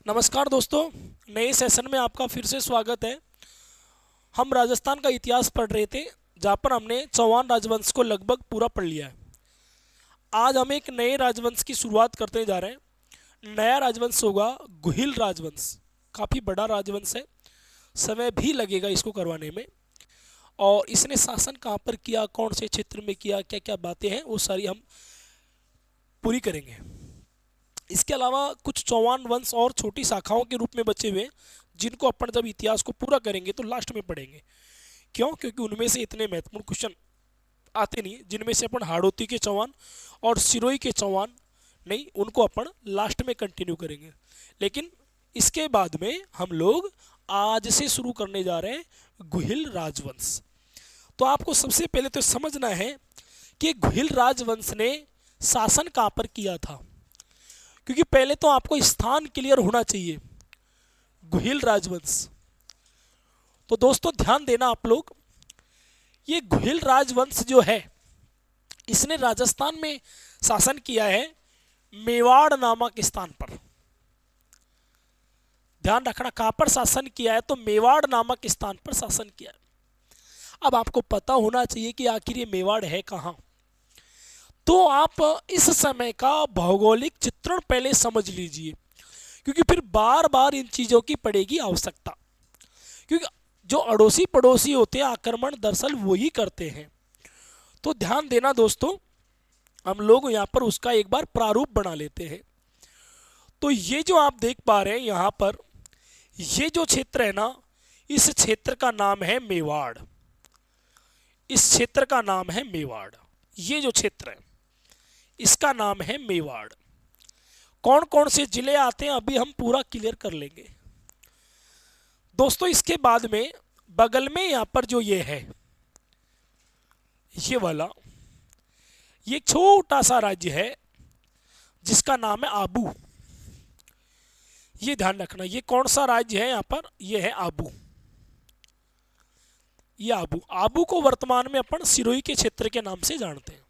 नमस्कार दोस्तों, नए सेशन में आपका फिर से स्वागत है। हम राजस्थान का इतिहास पढ़ रहे थे, जहाँ पर हमने चौहान राजवंश को लगभग पूरा पढ़ लिया है। आज हम एक नए राजवंश की शुरुआत करते जा रहे हैं। नया राजवंश होगा गुहिल राजवंश। काफ़ी बड़ा राजवंश है, समय भी लगेगा इसको करवाने में। और इसने शासन कहाँ पर किया, कौन से क्षेत्र में किया, क्या क्या बातें हैं, वो सारी हम पूरी करेंगे। इसके अलावा कुछ चौहान वंश और छोटी शाखाओं के रूप में बचे हुए हैं, जिनको अपन जब इतिहास को पूरा करेंगे तो लास्ट में पढ़ेंगे। क्यों? क्योंकि उनमें से इतने महत्वपूर्ण क्वेश्चन आते नहीं, जिनमें से अपन हाड़ौती के चौहान और सिरोही के चौहान नहीं, उनको अपन लास्ट में कंटिन्यू करेंगे। लेकिन इसके बाद में हम लोग आज से शुरू करने जा रहे हैं गुहिल राजवंश। तो आपको सबसे पहले तो समझना है कि गुहिल राजवंश ने शासन कहाँ पर किया था, क्योंकि पहले तो आपको स्थान क्लियर होना चाहिए। गुहिल राजवंश, तो दोस्तों ध्यान देना आप लोग, ये गुहिल राजवंश जो है इसने राजस्थान में शासन किया है मेवाड़ नामक स्थान पर। ध्यान रखना, कहां पर शासन किया है? तो मेवाड़ नामक स्थान पर शासन किया है। अब आपको पता होना चाहिए कि आखिर ये मेवाड़ है कहां। तो आप इस समय का भौगोलिक चित्रण पहले समझ लीजिए, क्योंकि फिर बार बार इन चीज़ों की पड़ेगी आवश्यकता। क्योंकि जो अड़ोसी पड़ोसी होते हैं आक्रमण दरअसल वही करते हैं। तो ध्यान देना दोस्तों, हम लोग यहाँ पर उसका एक बार प्रारूप बना लेते हैं। तो ये जो आप देख पा रहे हैं यहाँ पर, ये जो क्षेत्र है ना, इस क्षेत्र का नाम है मेवाड़। इस क्षेत्र का नाम है मेवाड़। ये जो क्षेत्र है इसका नाम है मेवाड़। कौन कौन से जिले आते हैं अभी हम पूरा क्लियर कर लेंगे दोस्तों। इसके बाद में बगल में यहां पर जो ये है, ये वाला, ये एक छोटा सा राज्य है जिसका नाम है आबू। ये ध्यान रखना, ये कौन सा राज्य है यहां पर? ये है आबू। ये आबू, आबू को वर्तमान में अपन सिरोही के क्षेत्र के नाम से जानते हैं,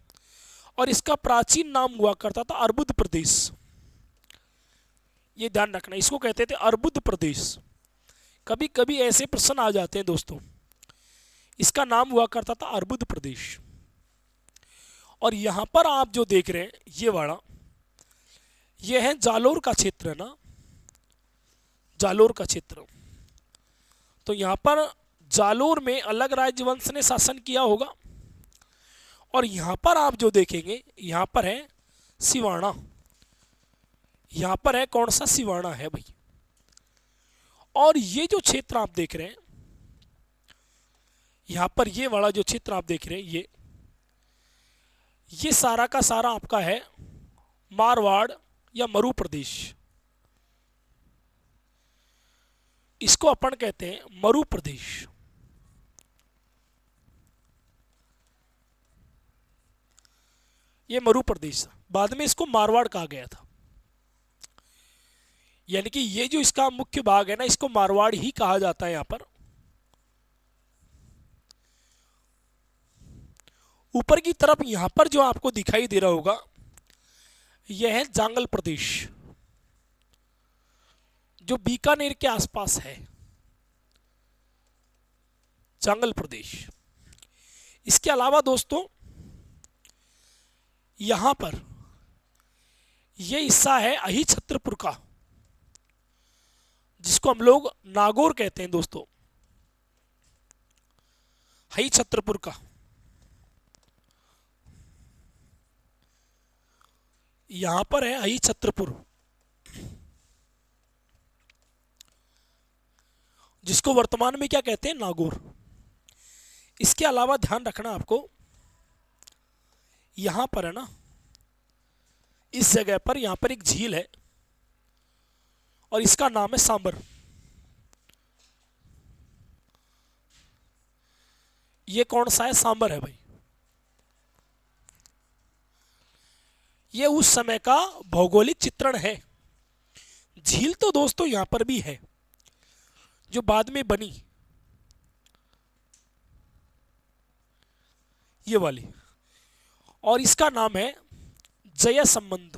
और इसका प्राचीन नाम हुआ करता था अर्बुद प्रदेश। ये ध्यान रखना, इसको कहते थे अर्बुद प्रदेश। कभी कभी ऐसे प्रश्न आ जाते हैं दोस्तों। इसका नाम हुआ करता था अर्बुद प्रदेश। और यहां पर आप जो देख रहे हैं ये वाला, ये है जालोर का क्षेत्र, है ना, जालोर का क्षेत्र। तो यहां पर जालोर में अलग राजवंश ने शासन किया होगा। और यहां पर आप जो देखेंगे, यहां पर है सिवाना। यहां पर है कौन सा? सिवाना है भाई। और ये जो क्षेत्र आप देख रहे हैं यहां पर, ये वाला जो क्षेत्र आप देख रहे हैं, ये सारा का सारा आपका है मारवाड़ या मरु प्रदेश। इसको अपन कहते हैं मरु प्रदेश। ये मरु प्रदेश, बाद में इसको मारवाड़ कहा गया था। यानी कि ये जो इसका मुख्य भाग है ना, इसको मारवाड़ ही कहा जाता है। यहां पर ऊपर की तरफ यहां पर जो आपको दिखाई दे रहा होगा, यह है जांगल प्रदेश, जो बीकानेर के आसपास है, जांगल प्रदेश। इसके अलावा दोस्तों यहां पर यह हिस्सा है अहि छत्रपुर का, जिसको हम लोग नागौर कहते हैं दोस्तों। अहि छत्रपुर का यहां पर है अहि छत्रपुर, जिसको वर्तमान में क्या कहते हैं? नागौर। इसके अलावा ध्यान रखना आपको, यहां पर है ना, इस जगह पर, यहां पर एक झील है और इसका नाम है सांबर। ये कौन सा है? सांबर है भाई। ये उस समय का भौगोलिक चित्रण है। झील तो दोस्तों यहां पर भी है, जो बाद में बनी, ये वाली, और इसका नाम है जय संबंध।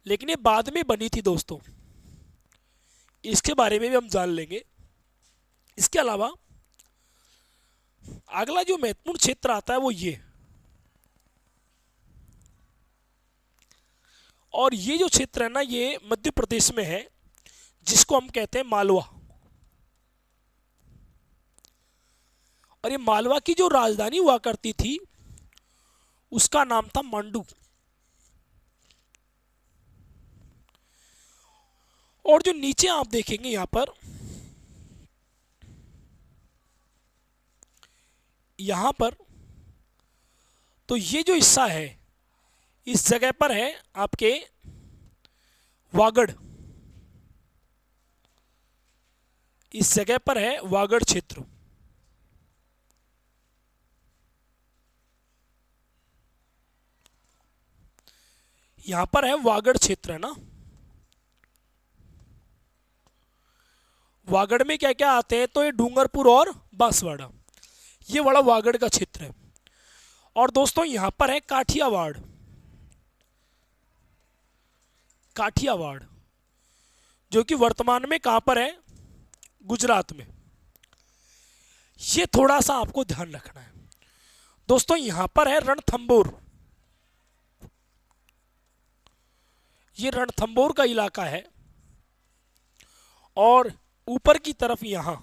लेकिन ये बाद में बनी थी दोस्तों, इसके बारे में भी हम जान लेंगे। इसके अलावा अगला जो महत्वपूर्ण क्षेत्र आता है वो ये, और ये जो क्षेत्र है ना ये मध्य प्रदेश में है, जिसको हम कहते हैं मालवा। और ये मालवा की जो राजधानी हुआ करती थी उसका नाम था मांडू। और जो नीचे आप देखेंगे यहां पर तो ये जो हिस्सा है इस जगह पर है आपके वागड़, इस जगह पर है वागड़ क्षेत्र। यहां पर है वागड़ क्षेत्र, है ना। वागड़ में क्या क्या आते हैं, तो ये डूंगरपुर और बांसवाड़ा, ये बड़ा वागड़ का क्षेत्र है। और दोस्तों यहां पर है काठियावाड़, काठियावाड़ जो कि वर्तमान में कहां पर है, गुजरात में। ये थोड़ा सा आपको ध्यान रखना है दोस्तों। यहां पर है रणथंबोर, ये रणथंबोर का इलाका है। और ऊपर की तरफ यहां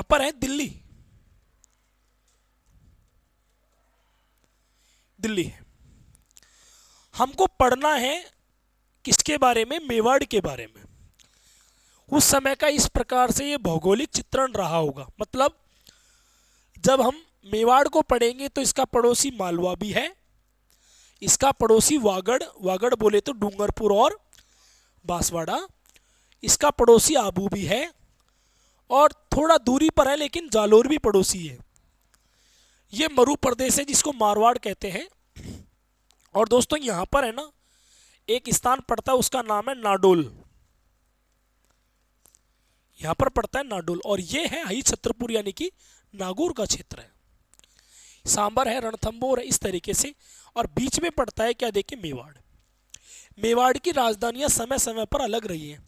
पर है दिल्ली, दिल्ली है। हमको पढ़ना है किसके बारे में, मेवाड़ के बारे में। उस समय का इस प्रकार से ये भौगोलिक चित्रण रहा होगा। मतलब जब हम मेवाड़ को पढ़ेंगे तो इसका पड़ोसी मालवा भी है, इसका पड़ोसी वागड़, वागड़ बोले तो डूंगरपुर और बांसवाड़ा, इसका पड़ोसी आबू भी है, और थोड़ा दूरी पर है लेकिन जालोर भी पड़ोसी है। ये मरु प्रदेश है जिसको मारवाड़ कहते हैं। और दोस्तों यहां पर है ना एक स्थान पड़ता है, उसका नाम है नाडोल, यहां पर पड़ता है नाडोल। और ये है हई छत्रपुर यानी कि नागौर का क्षेत्र है। सांबर है, रणथंबोर है, इस तरीके से। और बीच में पड़ता है क्या, देखिए मेवाड़। मेवाड़ की राजधानियां समय समय पर अलग रही हैं।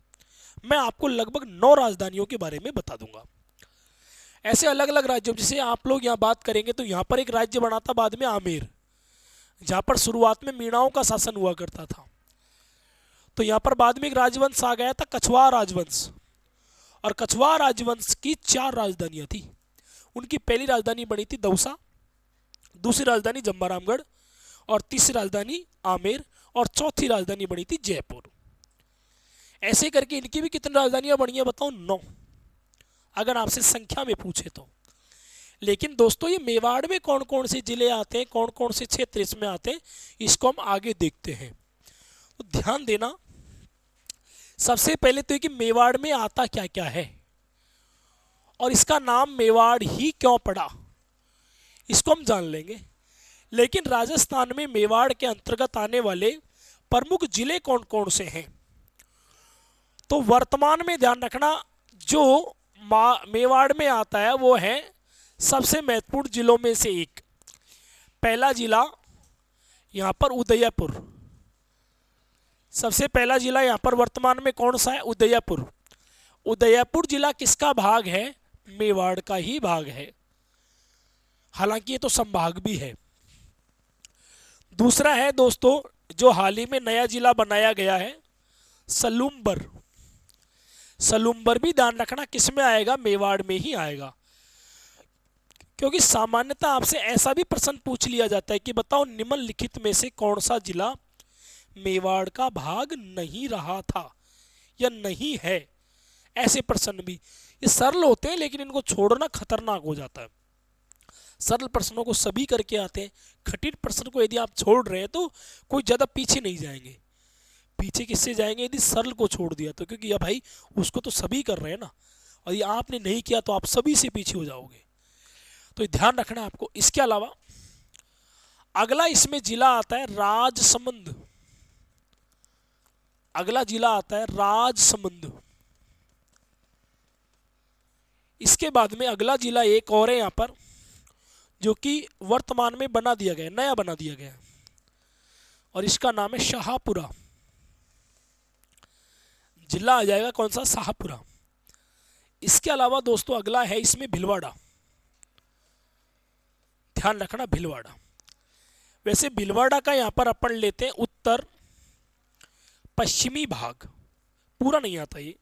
मैं आपको लगभग 9 राजधानियों के बारे में बता दूंगा। ऐसे अलग अलग राज्यों, जैसे आप लोग यहाँ बात करेंगे तो यहाँ पर एक राज्य बना था बाद में आमेर, जहाँ पर शुरुआत में मीणाओं का शासन हुआ करता था। तो यहाँ पर बाद में एक राजवंश आ गया था, कछवाहा राजवंश। और कछवाहा राजवंश की 4 राजधानियाँ थी। उनकी पहली राजधानी बनी थी दौसा, दूसरी राजधानी जम्बारामगढ़, और तीसरी राजधानी आमेर, और चौथी राजधानी बनी थी जयपुर। ऐसे करके इनकी भी कितनी राजधानियां बनी है बताओ, 9, अगर आपसे संख्या में पूछे तो। लेकिन दोस्तों ये मेवाड़ में कौन कौन से जिले आते हैं, कौन कौन से क्षेत्र इसमें आते हैं, इसको हम आगे देखते हैं। तो ध्यान देना, सबसे पहले तो ये कि मेवाड़ में आता क्या क्या है और इसका नाम मेवाड़ ही क्यों पड़ा, इसको हम जान लेंगे। लेकिन राजस्थान में मेवाड़ के अंतर्गत आने वाले प्रमुख जिले कौन कौन से हैं, तो वर्तमान में ध्यान रखना जो मेवाड़ में आता है वो है सबसे महत्वपूर्ण जिलों में से एक। पहला जिला यहाँ पर उदयपुर, सबसे पहला जिला यहाँ पर वर्तमान में कौन सा है, उदयपुर। उदयपुर जिला किसका भाग है, मेवाड़ का ही भाग है, हालांकि ये तो संभाग भी है। दूसरा है दोस्तों जो हाल ही में नया जिला बनाया गया है, सलूम्बर। सलूम्बर भी ध्यान रखना किस में आएगा, मेवाड़ में ही आएगा। क्योंकि सामान्यतः आपसे ऐसा भी प्रश्न पूछ लिया जाता है कि बताओ निम्नलिखित में से कौन सा जिला मेवाड़ का भाग नहीं रहा था या नहीं है। ऐसे प्रश्न भी ये सरल होते हैं लेकिन इनको छोड़ना खतरनाक हो जाता है। सरल प्रश्नों को सभी करके आते हैं, कठिन प्रश्न को यदि आप छोड़ रहे हैं तो कोई ज़्यादा पीछे नहीं जाएंगे। पीछे किससे जाएंगे, यदि सरल को छोड़ दिया तो, क्योंकि या भाई उसको तो सभी कर रहे हैं ना, और ये आपने नहीं किया तो आप सभी से पीछे हो जाओगे। तो ध्यान रखना आपको। इसके अलावा अगला इसमें जिला आता है राजसमंद, अगला जिला आता है राजसमंद। इसके बाद में अगला जिला एक और है यहाँ पर जो कि वर्तमान में बना दिया गया, नया बना दिया गया है, और इसका नाम है शाहपुरा। जिला आ जाएगा कौन सा? शाहपुरा। इसके अलावा दोस्तों अगला है इसमें भीलवाड़ा। ध्यान रखना भीलवाड़ा। वैसे भीलवाड़ा का यहाँ पर अपन लेते हैं उत्तर पश्चिमी भाग, पूरा नहीं आता ये।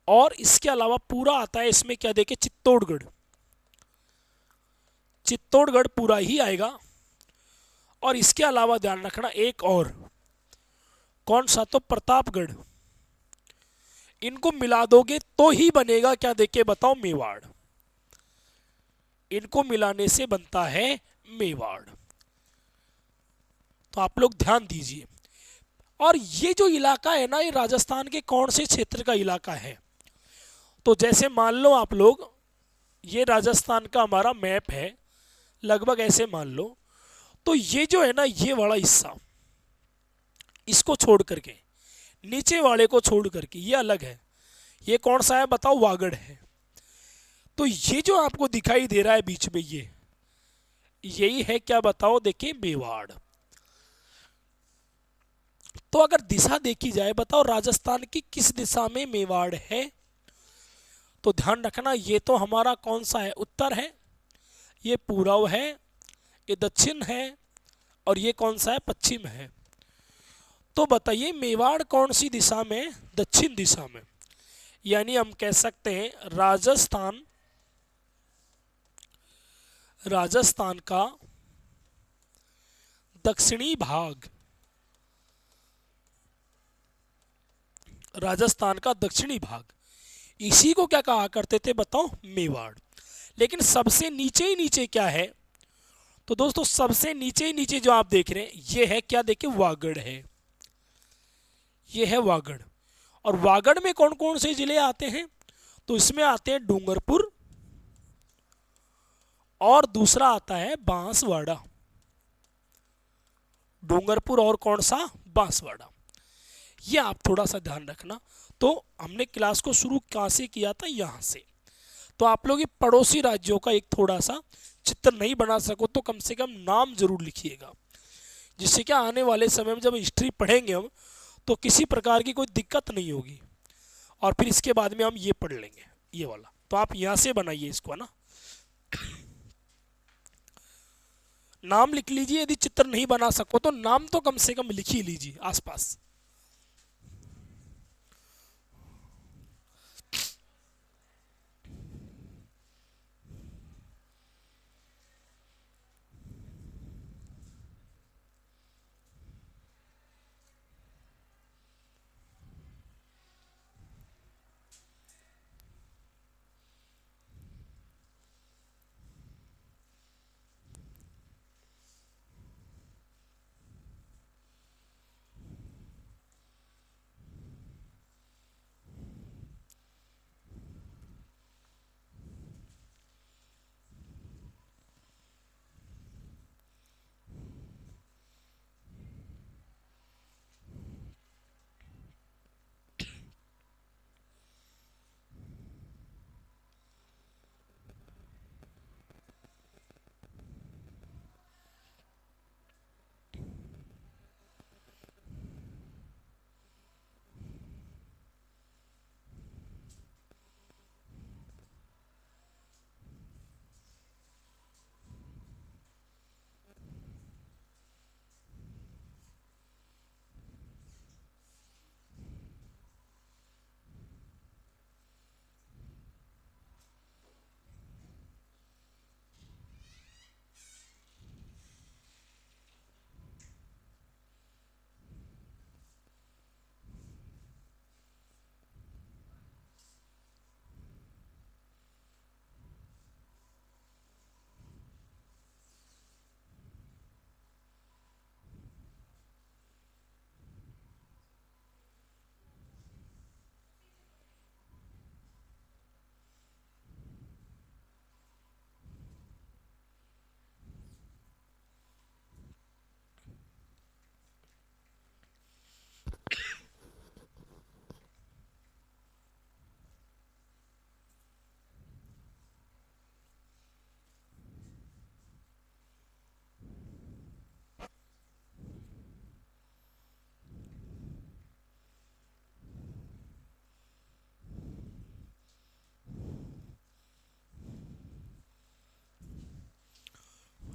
और इसके अलावा पूरा आता है इसमें क्या देखे? चित्तौड़गढ़। चित्तौड़गढ़ पूरा ही आएगा। और इसके अलावा ध्यान रखना एक और, कौन सा? तो प्रतापगढ़। इनको मिला दोगे तो ही बनेगा क्या देखे? बताओ, मेवाड़। इनको मिलाने से बनता है मेवाड़। तो आप लोग ध्यान दीजिए। और ये जो इलाका है ना, ये राजस्थान के कौन से क्षेत्र का इलाका है? तो जैसे मान लो आप लोग, ये राजस्थान का हमारा मैप है, लगभग ऐसे मान लो। तो ये जो है ना, ये वाला हिस्सा, इसको छोड़ करके, नीचे वाले को छोड़ करके, ये अलग है। ये कौन सा है बताओ? वागड़ है। तो ये जो आपको दिखाई दे रहा है बीच में, ये यही है क्या बताओ? देखिए, मेवाड़। तो अगर दिशा देखी जाए, बताओ राजस्थान की किस दिशा में मेवाड़ है? तो ध्यान रखना, ये तो हमारा कौन सा है? उत्तर है। ये पूर्व है, ये दक्षिण है, और ये कौन सा है? पश्चिम है। तो बताइए मेवाड़ कौन सी दिशा में? दक्षिण दिशा में। यानी हम कह सकते हैं राजस्थान का दक्षिणी भाग, राजस्थान का दक्षिणी भाग, इसी को क्या कहा करते थे बताओ? मेवाड़। लेकिन सबसे नीचे ही नीचे क्या है? तो दोस्तों सबसे नीचे ही नीचे जो आप देख रहे हैं, ये है क्या? देखिए, वागड़ है। ये है वागड़। और वागड़ में कौन कौन से जिले आते हैं? तो इसमें आते हैं डूंगरपुर, और दूसरा आता है बांसवाड़ा। डूंगरपुर और कौन सा? बांसवाड़ा। ये आप थोड़ा सा ध्यान रखना। तो हमने क्लास को शुरू कहाँ से किया था? यहाँ से। तो आप लोग ये पड़ोसी राज्यों का एक थोड़ा सा चित्र नहीं बना सको तो कम से कम नाम जरूर लिखिएगा, जिससे क्या आने वाले समय में जब हिस्ट्री पढ़ेंगे हम, तो किसी प्रकार की कोई दिक्कत नहीं होगी। और फिर इसके बाद में हम ये पढ़ लेंगे, ये वाला। तो आप यहाँ से बनाइए इसको, है ना। नाम लिख लीजिए, यदि चित्र नहीं बना सको तो नाम तो कम से कम लिख ही लीजिए आसपास।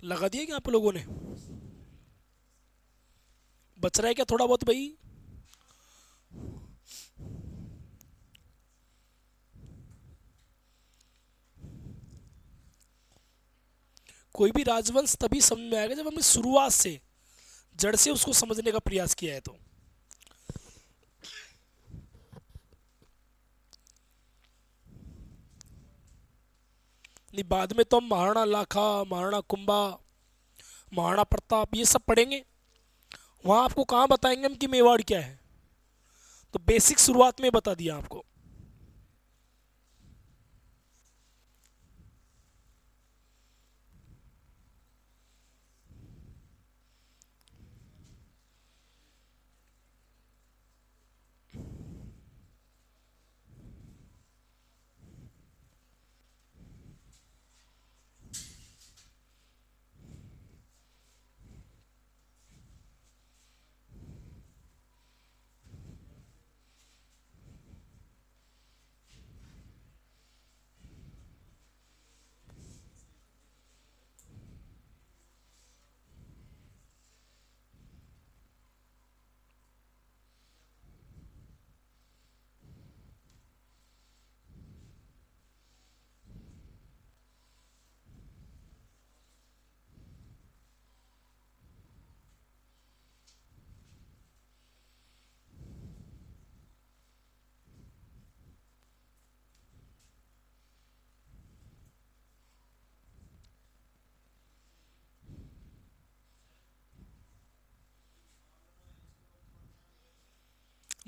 लगा दिया क्या आप लोगों ने? बच रहा है क्या थोड़ा बहुत भाई? कोई भी राजवंश तभी समझ में आएगा जब हमने शुरुआत से, जड़ से उसको समझने का प्रयास किया है तो। नहीं, बाद में तो हम महाराणा लाखा, महाराणा कुंभा, महाराणा प्रताप ये सब पढ़ेंगे। वहां आपको कहाँ बताएंगे हम कि मेवाड़ क्या है। तो बेसिक शुरुआत में बता दिया आपको।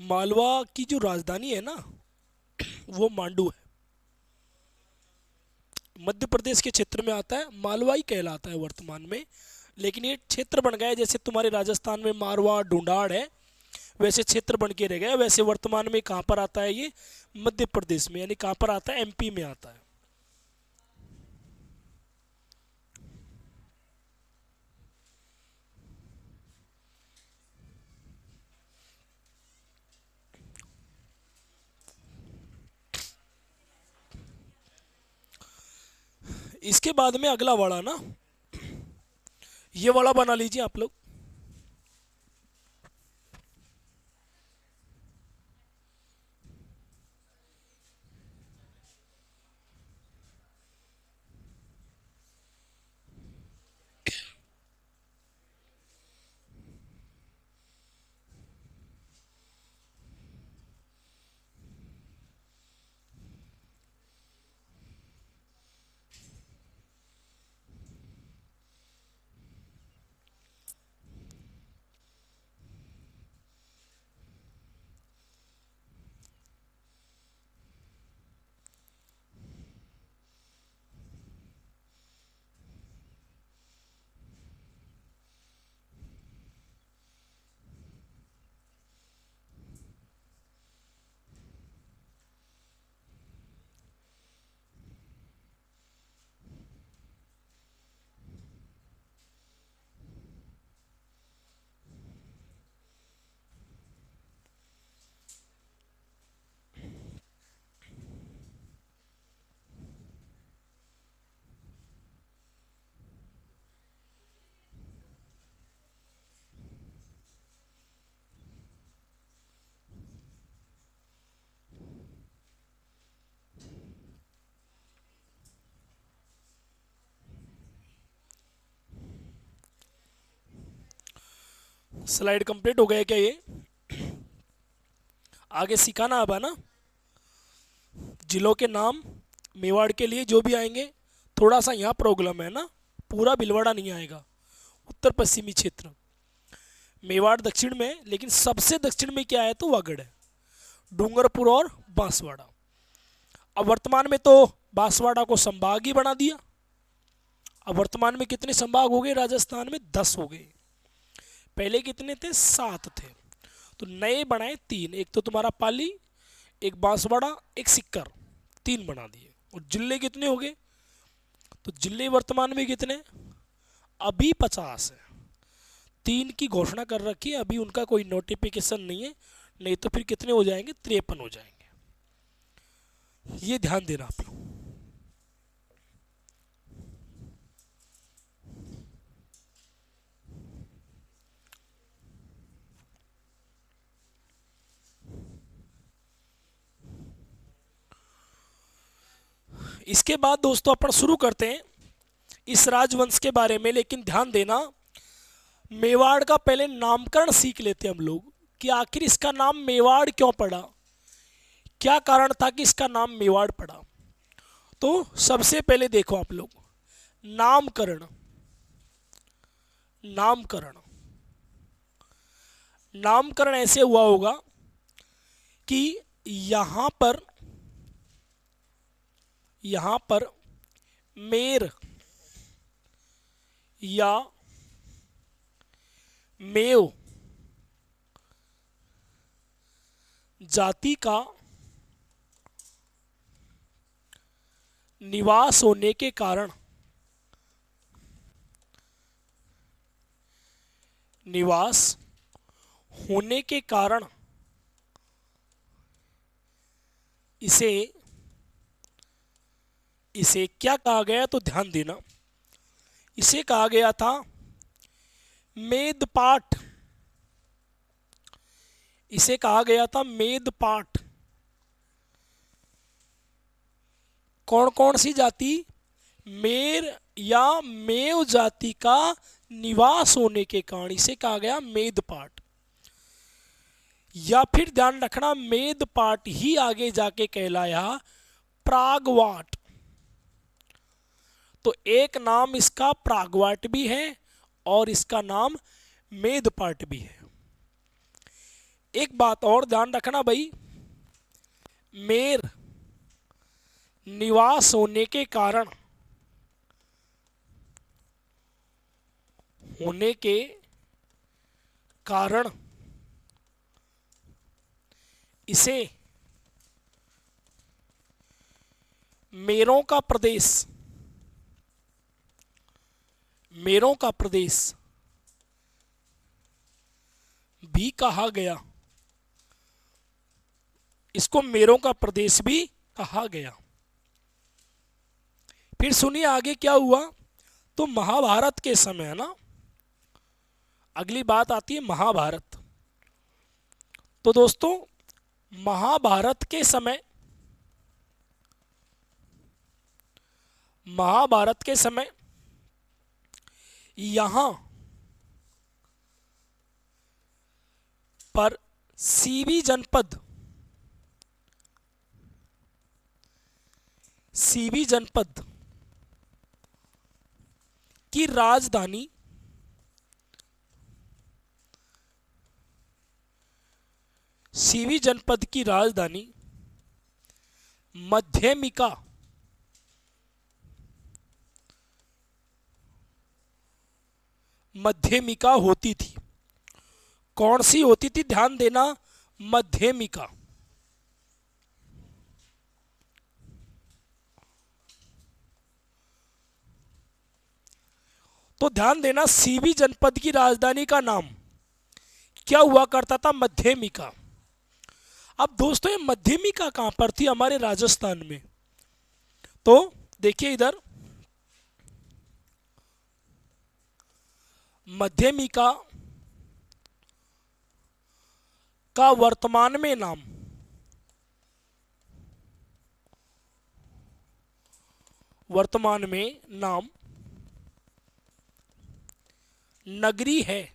मालवा की जो राजधानी है ना, वो मांडू है। मध्य प्रदेश के क्षेत्र में आता है, मालवाई कहलाता है वर्तमान में। लेकिन ये क्षेत्र बन गया है, जैसे तुम्हारे राजस्थान में मारवाड़ ढूंढाड़ है, वैसे क्षेत्र बन के रह गया। वैसे वर्तमान में कहाँ पर आता है ये? मध्य प्रदेश में, यानी कहाँ पर आता है? एमपी में आता है। इसके बाद में अगला वाला ना, ये वाला बना लीजिए आप लोग। स्लाइड कंप्लीट हो गया क्या ये? आगे सिखाना अब है ना। जिलों के नाम मेवाड़ के लिए जो भी आएंगे, थोड़ा सा यहाँ प्रॉब्लम है ना, पूरा भीलवाड़ा नहीं आएगा। उत्तर पश्चिमी क्षेत्र, मेवाड़ दक्षिण में है, लेकिन सबसे दक्षिण में क्या है तो वागड़ है, डूंगरपुर और बांसवाड़ा। अब वर्तमान में तो बांसवाड़ा को संभाग ही बना दिया। अब वर्तमान में कितने संभाग हो गए राजस्थान में? 10 हो गए। पहले कितने थे? 7 थे। तो नए बनाए 3, एक तो तुम्हारा पाली, एक बांसवाड़ा, एक सिक्कर, 3 बना दिए। और जिले कितने हो गए? तो जिले वर्तमान में कितने? अभी 50 है। 3 की घोषणा कर रखी है, अभी उनका कोई नोटिफिकेशन नहीं है, नहीं तो फिर कितने हो जाएंगे? 53 हो जाएंगे। ये ध्यान देना आप लोग। इसके बाद दोस्तों अपन शुरू करते हैं इस राजवंश के बारे में, लेकिन ध्यान देना मेवाड़ का पहले नामकरण सीख लेते हैं हम लोग कि आखिर इसका नाम मेवाड़ क्यों पड़ा, क्या कारण था कि इसका नाम मेवाड़ पड़ा। तो सबसे पहले देखो आप लोग नामकरण, नामकरण नामकरण ऐसे हुआ होगा कि यहां पर मेर या मेव जाति का निवास होने के कारण, निवास होने के कारण इसे क्या कहा गया, तो ध्यान देना इसे कहा गया था मेदपाठ, इसे कहा गया था मेदपाठ। कौन कौन सी जाति, मेर या मेव जाति का निवास होने के कारण इसे कहा गया मेदपाठ। या फिर ध्यान रखना मेदपाठ ही आगे जाके कहलाया प्रागवाट। तो एक नाम इसका प्रागवाट भी है और इसका नाम मेदपाठ भी है। एक बात और ध्यान रखना भाई, मेर निवास होने के कारण, होने के कारण इसे मेरों का प्रदेश, मेरों का प्रदेश भी कहा गया, इसको मेरों का प्रदेश भी कहा गया। फिर सुनिए आगे क्या हुआ। तो महाभारत के समय है ना, अगली बात आती है महाभारत। तो दोस्तों महाभारत के समय, महाभारत के समय यहां पर सीवी जनपद, सीवी जनपद की राजधानी, सीवी जनपद की राजधानी मध्यमिका, मध्यमिका होती थी। कौन सी होती थी, ध्यान देना मध्यमिका। तो ध्यान देना सीवी जनपद की राजधानी का नाम क्या हुआ करता था, मध्यमिका। अब दोस्तों ये मध्यमिका कहां पर थी, हमारे राजस्थान में। तो देखिए इधर मध्यमिका का वर्तमान में नाम, वर्तमान में नाम नगरी है।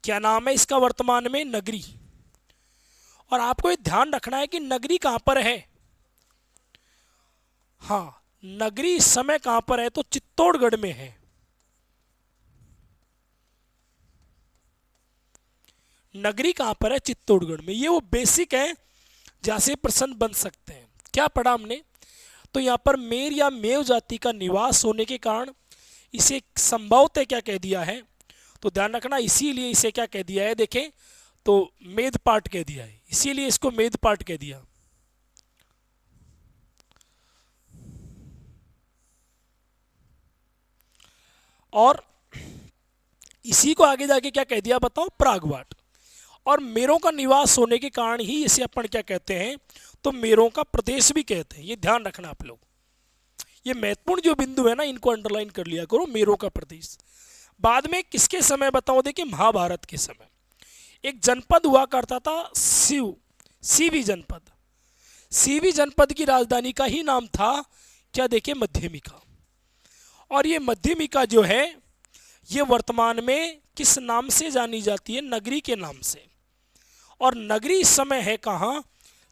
क्या नाम है इसका वर्तमान में, नगरी। और आपको ये ध्यान रखना है कि नगरी कहां पर है। हाँ, नगरी इस समय कहां पर है, तो चित्तौड़गढ़ में है। नगरी कहां पर है, चित्तौड़गढ़ में। ये वो बेसिक है जहां से प्रश्न बन सकते हैं। क्या पढ़ा हमने, तो यहां पर मेर या मेव जाति का निवास होने के कारण इसे संभवतः क्या कह दिया है, तो ध्यान रखना इसीलिए इसे क्या कह दिया है, देखें तो मेदपाठ कह दिया है, इसीलिए इसको मेदपाठ कह दिया। और इसी को आगे जाके क्या कह दिया बताओ, प्रागवाट। और मेरों का निवास होने के कारण ही इसे अपन क्या कहते हैं, तो मेरों का प्रदेश भी कहते हैं। ये ध्यान रखना आप लोग, ये महत्वपूर्ण जो बिंदु है ना, इनको अंडरलाइन कर लिया करो, मेरों का प्रदेश। बाद में किसके समय बताओ, देखिए महाभारत के समय एक जनपद हुआ करता था सीवी जनपद। सीवी जनपद की राजधानी का ही नाम था क्या, देखिए मध्यमिका। और ये मध्यमिका जो है ये वर्तमान में किस नाम से जानी जाती है, नगरी के नाम से। और नगरी इस समय है कहाँ,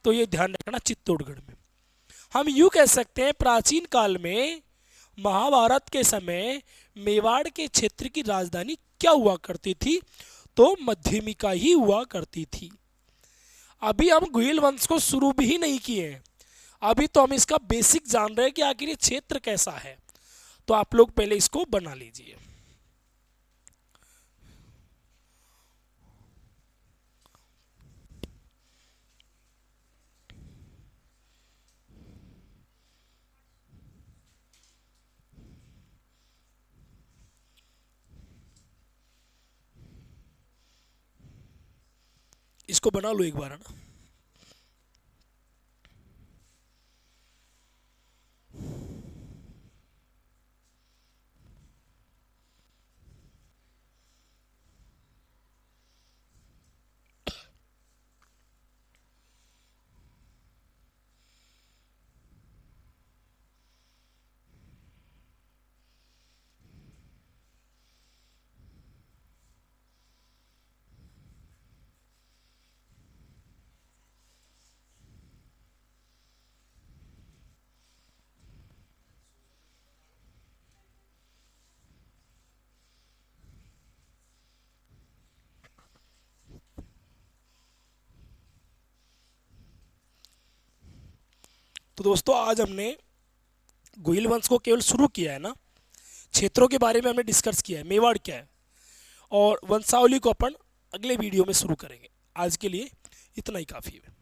तो ये ध्यान रखना चित्तौड़गढ़ में। हम यूँ कह सकते हैं प्राचीन काल में महाभारत के समय मेवाड़ के क्षेत्र की राजधानी क्या हुआ करती थी, तो मध्यमिका ही हुआ करती थी। अभी हम गुहिल वंश को शुरू भी नहीं किए हैं, अभी तो हम इसका बेसिक जान रहे हैं कि आखिर ये क्षेत्र कैसा है। तो आप लोग पहले इसको बना लीजिए। इसको बना लो एक बार, है ना। तो दोस्तों आज हमने गुहिल वंश को केवल शुरू किया है ना, क्षेत्रों के बारे में हमने डिस्कस किया है, मेवाड़ क्या है, और वंशावली को अपन अगले वीडियो में शुरू करेंगे। आज के लिए इतना ही काफ़ी है।